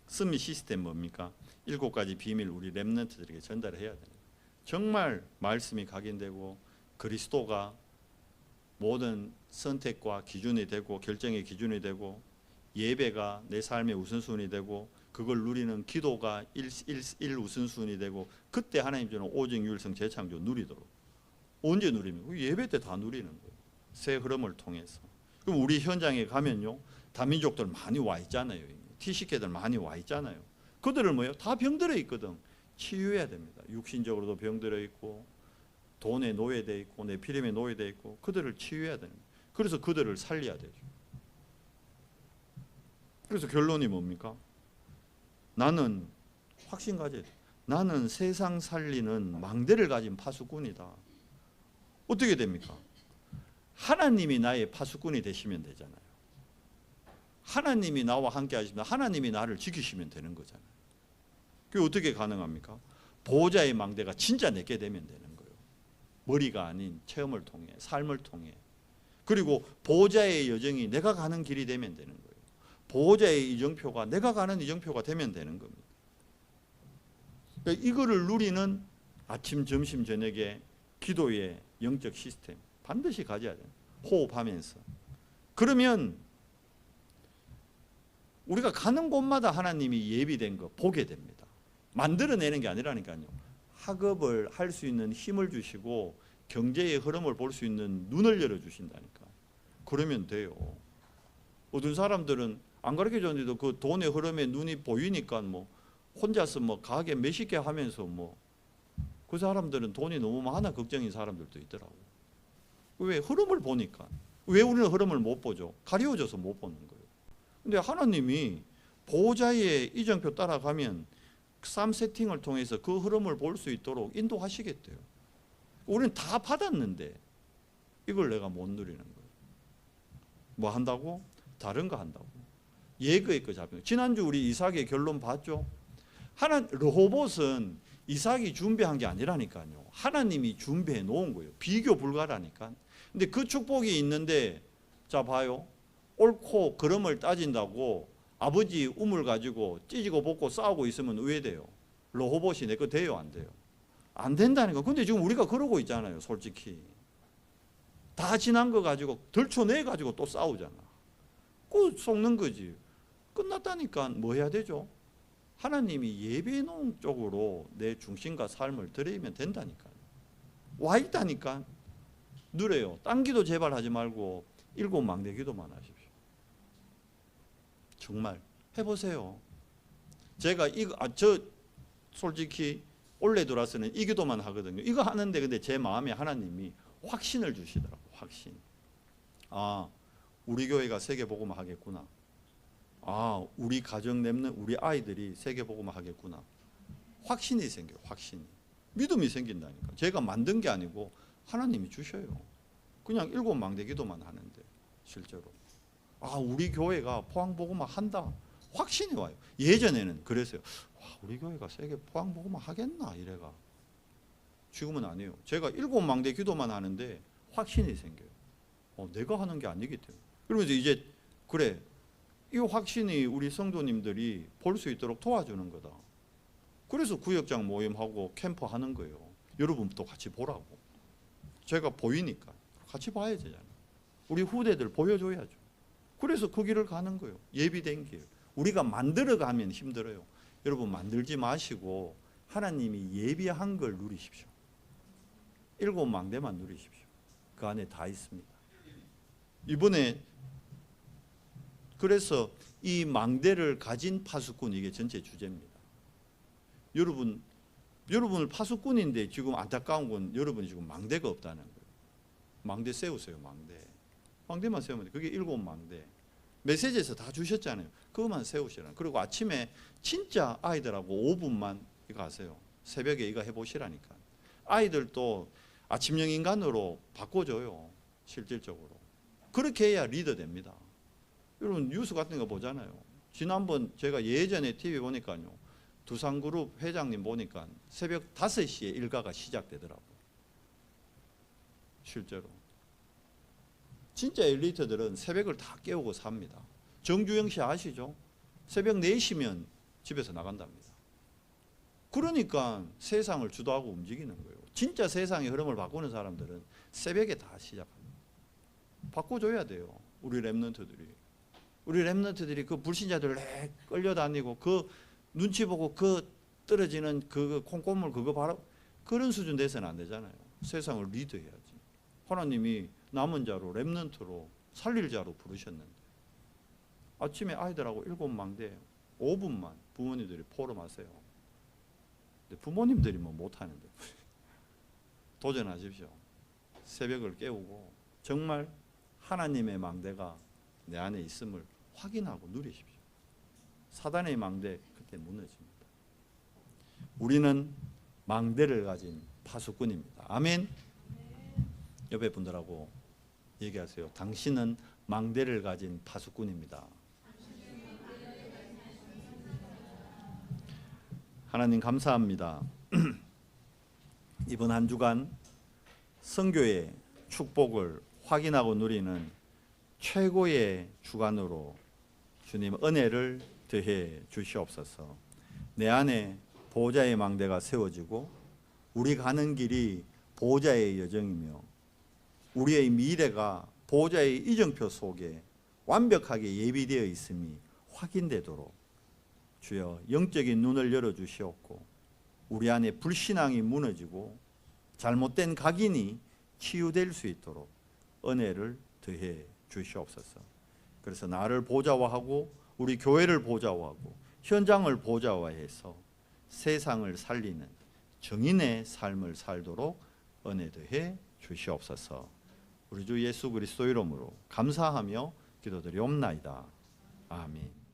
스미 시스템 뭡니까? 7가지 비밀 우리 렘넌트들에게 전달을 해야 돼요. 정말 말씀이 각인되고 그리스도가 모든 선택과 기준이 되고 결정의 기준이 되고 예배가 내 삶의 우선순위 되고 그걸 누리는 기도가 1 우선순위 되고 그때 하나님 주는 오직 유일성 재창조 누리도록. 언제 누리면? 예배 때 다 누리는 거예요. 새 흐름을 통해서. 그럼 우리 현장에 가면요, 다민족들 많이 와 있잖아요. 티시케들 많이 와 있잖아요. 그들을 뭐예요? 다 병들어 있거든. 치유해야 됩니다. 육신적으로도 병들어 있고 돈에 노예돼 있고 네피림에 노예돼 있고 그들을 치유해야 됩니다. 그래서 그들을 살려야 되죠. 그래서 결론이 뭡니까? 나는 확신 가져야 돼. 나는 세상 살리는 망대를 가진 파수꾼이다. 어떻게 됩니까? 하나님이 나의 파수꾼이 되시면 되잖아요. 하나님이 나와 함께 하시면 하나님이 나를 지키시면 되는 거잖아요. 그게 어떻게 가능합니까? 보호자의 망대가 진짜 내게 되면 되는 거예요. 머리가 아닌 체험을 통해, 삶을 통해. 그리고 보호자의 여정이 내가 가는 길이 되면 되는 거예요. 보호자의 이정표가 내가 가는 이정표가 되면 되는 겁니다. 그러니까 이거를 누리는 아침, 점심, 저녁에 기도의 영적 시스템 반드시 가져야 돼요. 호흡하면서. 그러면 우리가 가는 곳마다 하나님이 예비된 거 보게 됩니다. 만들어내는 게 아니라니까요. 학업을 할 수 있는 힘을 주시고 경제의 흐름을 볼 수 있는 눈을 열어주신다니까. 그러면 돼요. 어떤 사람들은 안 가르쳐줬는데도 그 돈의 흐름에 눈이 보이니까 뭐 혼자서 뭐 가게 몇십 개 하면서 뭐 그 사람들은 돈이 너무 많아 걱정인 사람들도 있더라고. 왜? 흐름을 보니까. 왜 우리는 흐름을 못 보죠? 가려워져서 못 보는 거예요. 근데 하나님이 보호자의 이정표 따라가면 삶 세팅을 통해서 그 흐름을 볼 수 있도록 인도하시겠대요. 우리는 다 받았는데 이걸 내가 못 누리는 거예요. 뭐 한다고? 다른 거 한다고. 예거의 거 잡는. 지난주 우리 이삭의 결론 봤죠? 르호봇은 이삭이 준비한 게 아니라니까요. 하나님이 준비해 놓은 거예요. 비교 불가라니까. 근데 그 축복이 있는데 자 봐요. 옳고 그름을 따진다고 아버지 우물 가지고 찢고 볶고 싸우고 있으면 왜 돼요? 르호봇이 내 거 돼요? 안 돼요? 안 된다니까. 근데 지금 우리가 그러고 있잖아요. 솔직히. 다 지난 거 가지고 덜쳐내 가지고 또 싸우잖아. 그 속는 거지. 끝났다니까 뭐 해야 되죠? 하나님이 예배해 놓은 쪽으로 내 중심과 삶을 드리면 된다니까. 와 있다니까. 누려요. 딴 기도 제발 하지 말고 7망대 기도만 하십시오. 정말 해보세요. 제가 저 솔직히 올해 들어와서는 이 기도만 하거든요. 이거 하는데 근데 제 마음에 하나님이 확신을 주시더라고. 확신. 아, 우리 교회가 세계복음화 하겠구나. 아, 우리 가정 냅는 우리 아이들이 세계복음화 하겠구나. 확신이 생겨요. 확신이. 믿음이 생긴다니까. 제가 만든 게 아니고 하나님이 주셔요. 그냥 7망대 기도만 하는데 실제로. 아, 우리 교회가 포항복음화 한다. 확신이 와요. 예전에는 그랬어요. 와, 우리 교회가 세계 포항복음화 하겠나 이래가. 지금은 아니에요. 제가 7망대 기도만 하는데 확신이 생겨요. 내가 하는 게 아니기 때문에. 그러면서 이제 그래. 이 확신이 우리 성도님들이 볼 수 있도록 도와주는 거다. 그래서 구역장 모임하고 캠프 하는 거예요. 여러분도 같이 보라고. 제가 보이니까 같이 봐야 되잖아요. 우리 후대들 보여줘야죠. 그래서 그 길을 가는 거예요. 예비된 길. 우리가 만들어가면 힘들어요. 여러분 만들지 마시고 하나님이 예비한 걸 누리십시오. 7망대만 누리십시오. 그 안에 다 있습니다. 이번에 그래서 이 망대를 가진 파수꾼, 이게 전체 주제입니다. 여러분을 파수꾼인데 지금 안타까운 건 여러분이 지금 망대가 없다는 거예요. 망대 세우세요. 망대만 세우면 돼요. 그게 7망대. 메시지에서 다 주셨잖아요. 그것만 세우시라. 그리고 아침에 진짜 아이들하고 5분만 이거 하세요. 새벽에 이거 해보시라니까. 아이들도 아침형 인간으로 바꿔줘요. 실질적으로. 그렇게 해야 리더 됩니다. 여러분 뉴스 같은 거 보잖아요. 지난번 제가 예전에 TV 보니까요. 두산그룹 회장님 보니까 새벽 5시에 일가가 시작되더라고요. 실제로. 진짜 엘리트들은 새벽을 다 깨우고 삽니다. 정주영 씨 아시죠? 새벽 4시면 집에서 나간답니다. 그러니까 세상을 주도하고 움직이는 거예요. 진짜 세상의 흐름을 바꾸는 사람들은 새벽에 다 시작합니다. 바꿔줘야 돼요. 우리 랩런트들이. 우리 렘넌트들이 그 불신자들 끌려다니고 그 눈치 보고 그 떨어지는 그 콩고물 그거 바로 그런 수준 돼서는 안 되잖아요. 세상을 리드해야지. 하나님이 남은 자로 렘넌트로 살릴 자로 부르셨는데 아침에 아이들하고 7망대 5분만 부모님들이 포럼하세요. 근데 부모님들이 뭐 못하는데 도전하십시오. 새벽을 깨우고 정말 하나님의 망대가 내 안에 있음을 확인하고 누리십시오. 사단의 망대 그때 무너집니다. 우리는 망대를 가진 파수꾼입니다. 아멘. 옆에 분들하고 얘기하세요. 당신은 망대를 가진 파수꾼입니다. 하나님 감사합니다. 이번 한 주간 선교의 축복을 확인하고 누리는 최고의 주간으로 주님 은혜를 더해 주시옵소서. 내 안에 보호자의 망대가 세워지고 우리 가는 길이 보호자의 여정이며 우리의 미래가 보호자의 이정표 속에 완벽하게 예비되어 있음이 확인되도록 주여 영적인 눈을 열어주시옵고 우리 안에 불신앙이 무너지고 잘못된 각인이 치유될 수 있도록 은혜를 더해 주시옵소서. 그래서 나를 보좌화하고 우리 교회를 보좌화하고 현장을 보좌화해서 세상을 살리는 정인의 삶을 살도록 은혜 더해 주시옵소서. 우리 주 예수 그리스도 이름으로 감사하며 기도드리옵나이다. 아멘.